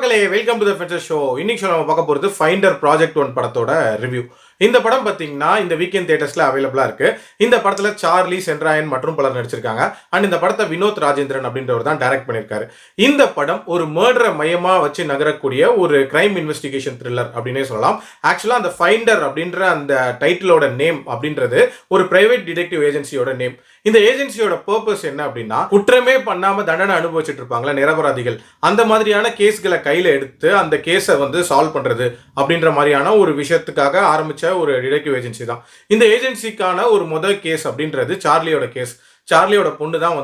மக்களே welcome to the ஃபென்சர் show. இன்னைக்கு show நம்ம பார்க்க போகிறது ஃபைண்டர் ப்ராஜெக்ட் 1 படத்தோட ரிவ்யூ. இந்த படம் பார்த்தீங்கன்னா இந்த வீக்கெண்ட் தியேட்டர்ஸ்ல அவைலபிளாக இருக்கு. இந்த படத்தில் சார்லி சென்ட்ராயன் மற்றும் பலர் நடிச்சிருக்காங்க. அண்ட் இந்த படத்தை வினோத் ராஜேந்திரன் அப்படின்றவர் தான் டைரக்ட் பண்ணியிருக்காரு. இந்த படம் ஒரு மர்டரை மையமாக வச்சு நகரக்கூடிய ஒரு கிரைம் இன்வெஸ்டிகேஷன் த்ரில்லர் அப்படின்னே சொல்லலாம். ஆக்சுவலாக அந்த ஃபைண்டர் அப்படின்ற அந்த டைட்டிலோட நேம் அப்படின்றது ஒரு பிரைவேட் டிடெக்டிவ் ஏஜென்சியோட நேம். இந்த ஏஜென்சியோட பர்பஸ் என்ன அப்படின்னா, குற்றமே பண்ணாம தண்டனை அனுபவிச்சுட்டு இருப்பாங்களா நிரபராதிகள், அந்த மாதிரியான கேஸ்களை கையில எடுத்து அந்த கேஸை சால்வ் பண்றது அப்படின்ற மாதிரியான ஒரு விஷயத்துக்காக ஆரம்பிச்ச ஒரு டிடெக்டிவ் ஏஜென்சி தான். இந்த ஏஜென்சிக்கான ஒரு முதல் கேஸ் அப்படின்றது சார்லியோட கேஸ். சார்லியோட பொண்ணு தான்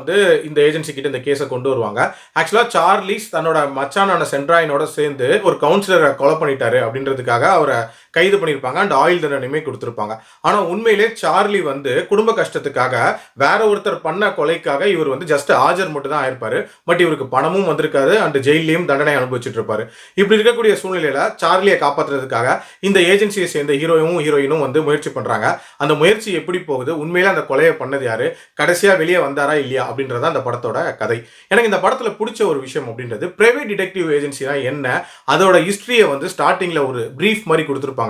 இந்த ஏஜென்சி கிட்ட இந்த கேஸை கொண்டு வருவாங்க. ஆக்சுவலா சார்லிஸ் தன்னோட மச்சானான சென்ட்ராயனோட சேர்ந்து ஒரு கவுன்சிலரை கொலை பண்ணிட்டாரு அப்படின்றதுக்காக அவரை கைது பண்ணியிருப்பாங்க அண்ட் ஆயுள் தண்டனையுமே கொடுத்துருப்பாங்க. ஆனால் உண்மையிலே சார்லி குடும்ப கஷ்டத்துக்காக வேற ஒருத்தர் பண்ண கொலைக்காக இவர் ஜஸ்ட் ஆஜர் மட்டும் தான் ஆயிருப்பாரு. பட் இவருக்கு பணமும் வந்திருக்காரு அண்ட் ஜெயிலையும் தண்டனை அனுபவிச்சுட்டு இருப்பாரு. இப்படி இருக்கக்கூடிய சூழ்நிலையில சார்லியை காப்பாற்றுறதுக்காக இந்த ஏஜென்சியை சேர்ந்த ஹீரோயினும் முயற்சி பண்றாங்க. அந்த முயற்சி எப்படி போகுது, உண்மையில அந்த கொலையை பண்ணது யாரு, கடைசியா வெளியே வந்தாரா இல்லையா அப்படின்றத அந்த படத்தோட கதை. எனக்கு இந்த படத்துல பிடிச்ச ஒரு விஷயம் அப்படின்றது பிரைவேட் டிடெக்டிவ் ஏஜென்சினா என்ன, அதோட ஹிஸ்டரியை ஸ்டார்டிங்ல ஒரு பிரீஃப் மாதிரி கொடுத்துருப்பாங்க.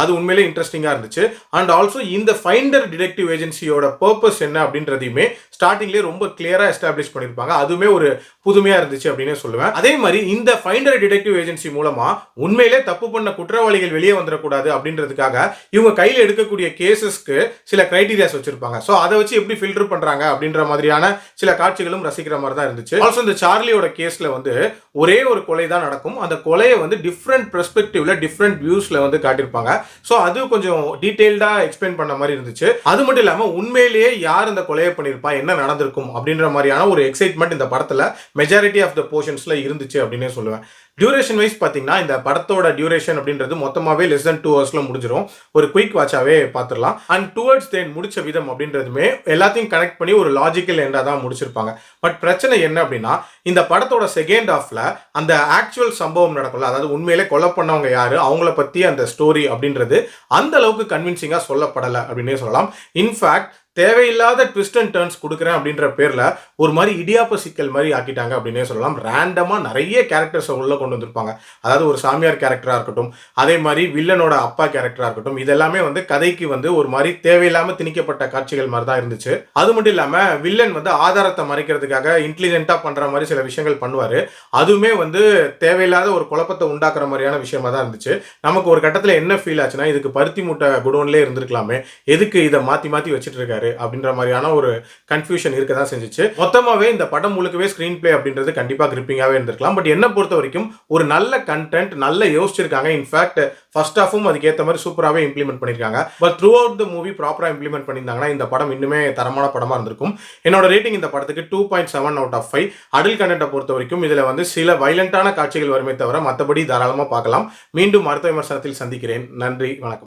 அது உண்மையிலே இன்ட்ரெஸ்டிங்கா இருந்துச்சு. அண்ட் ஆல்சோ இந்த ஃபைண்டர் டிடெக்டிவ் ஏஜென்சியோட பர்பஸ் என்ன அப்படின்றதையுமே ஸ்டார்டிங்லேயே ரொம்ப கிளியரா எஸ்டாப்ளிஷ் பண்ணியிருப்பாங்க. அதுவுமே ஒரு புதுமையா இருந்துச்சு அப்படின்னு சொல்லுவேன். அதே மாதிரி இந்த ஃபைண்டர் டிடெக்டிவ் ஏஜென்சி மூலமா உண்மையிலே தப்பு பண்ண குற்றவாளிகள் வெளியே வந்துடக்கூடாது அப்படின்றதுக்காக இவங்க கையில் எடுக்கக்கூடிய கேசஸ்க்கு சில கிரைட்டீரியாஸ் வச்சிருப்பாங்க. ஸோ அதை வச்சு எப்படி ஃபில்டர் பண்றாங்க அப்படின்ற மாதிரியான சில காட்சிகளும் ரசிக்கிற மாதிரி தான் இருந்துச்சு. ஆல்சோ இந்த சார்லியோட கேஸ்ல ஒரே ஒரு கொலை தான் நடக்கும். அந்த கொலையை டிஃப்ரெண்ட் பெர்ஸ்பெக்டிவ்ல டிஃப்ரெண்ட் வியூஸ்ல காட்டியிருப்பாங்க. ஸோ அது கொஞ்சம் டீடைல்டா எக்ஸ்பிளைன் பண்ண மாதிரி இருந்துச்சு. அது மட்டும் இல்லாமல் உண்மையிலேயே யார் இந்த கொலையை பண்ணியிருப்பா, என்ன நடந்திருக்கும் அப்படின்ற மாதிரியான ஒரு எக்ஸைட்மெண்ட் இந்த படத்துல மெஜாரிட்டி ஆஃப் த போர்ஷன்ஸ்ல இருந்துச்சு அப்படின்னே சொல்லுவேன். டியூரேஷன் வைஸ் பார்த்தீங்கன்னா இந்த படத்தோட டியூரேஷன் அப்படின்றது மொத்தமாகவே லெஸ் தென் 2 ஹவர்ஸ்ல முடிஞ்சிடும். ஒரு குயிக் வாட்சாவே பார்த்துடலாம். அண்ட் டுவர்ட்ஸ் தென் முடிச்ச விதம் அப்படின்றதுமே எல்லாத்தையும் கனெக்ட் பண்ணி ஒரு லாஜிக்கல் எண்டா தான் முடிச்சிருப்பாங்க. பட் பிரச்சனை என்ன அப்படின்னா, இந்த படத்தோட செகண்ட் ஹாஃப்ல அந்த ஆக்சுவல் சம்பவம் நடக்கல, அதாவது உண்மையிலே கொலை பண்ணவங்க யாரு, அவங்கள பத்தி அந்த ஸ்டோரி அப்படின்றது அந்த அளவுக்கு கன்வின்சிங்கா சொல்லப்படலை அப்படின்னே சொல்லலாம். இன்ஃபேக்ட் தேவையில்லாத ட்விஸ்ட் அண்ட் டர்ன்ஸ் கொடுக்குறேன் அப்படின்ற பேரில் ஒரு மாதிரி இடியாப்ப சிக்கல் மாதிரி ஆக்கிட்டாங்க அப்படின்னே சொல்லலாம். ரேண்டமாக நிறைய கேரக்டர்ஸை உள்ளே கொண்டு வந்திருப்பாங்க. அதாவது ஒரு சாமியார் கேரக்டராக இருக்கட்டும், அதே மாதிரி வில்லனோட அப்பா கேரக்டராக இருக்கட்டும், இதெல்லாமே கதைக்கு ஒரு மாதிரி தேவையில்லாமல் திணிக்கப்பட்ட காட்சிகள் மாதிரி தான் இருந்துச்சு. அது மட்டும் இல்லாமல் வில்லன் ஆதாரத்தை மறைக்கிறதுக்காக இன்டெலிஜென்ட்டாக பண்ணுற மாதிரி சில விஷயங்கள் பண்ணுவார். அதுவுமே தேவையில்லாத ஒரு குழப்பத்தை உண்டாக்குற மாதிரியான விஷயமா தான் இருந்துச்சு. நமக்கு ஒரு கட்டத்தில் என்ன ஃபீல் ஆச்சுன்னா, இதுக்கு பருத்தி மூட்டை குடோன்லேயே இருந்திருக்கலாமே, எதுக்கு இதை மாற்றி மாற்றி வச்சுட்டு இருக்காரு அப்படின்ற மாதிரியான ஒரு கன்ஃபியூஷன் இருக்க தான் செஞ்சுச்சு. மொத்தமாவே இந்த படம் முழுக்கவே ஸ்கிரீன் பிளே அப்படின்றது கண்டிப்பா கிரிப்பிங்காவே இருந்திருக்கலாம். பட் என்ன பொறுத்த வரைக்கும் ஒரு நல்ல கண்டென்ட், நல்ல யோசிச்சிருக்காங்க. இன்ஃபேக்ட் ஃபர்ஸ்ட் ஹாஃபும் அதுக்கு ஏற்ற மாதிரி சூப்பராகவே இம்ப்ளிமெண்ட் பண்ணியிருக்காங்க. But through out the movie ப்ராப்பராக இம்ப்ளிமெண்ட் பண்ணியிருந்தாங்கன்னா இந்த படம் இன்னுமே தரமான படமா இருந்திருக்கும். என்னோட ரேட்டிங் இந்த படத்துக்கு 2.7 out of 5. அடல்ட் கண்டென்ட்டை பொறுத்த வரைக்கும் இதுல சில வைலண்டான காட்சிகள் வருமே தவிர மற்றபடி தாராளமாக பார்க்கலாம். மீண்டும் அடுத்த விமர்சனத்தில் சந்திக்கிறேன். நன்றி, வணக்கம்.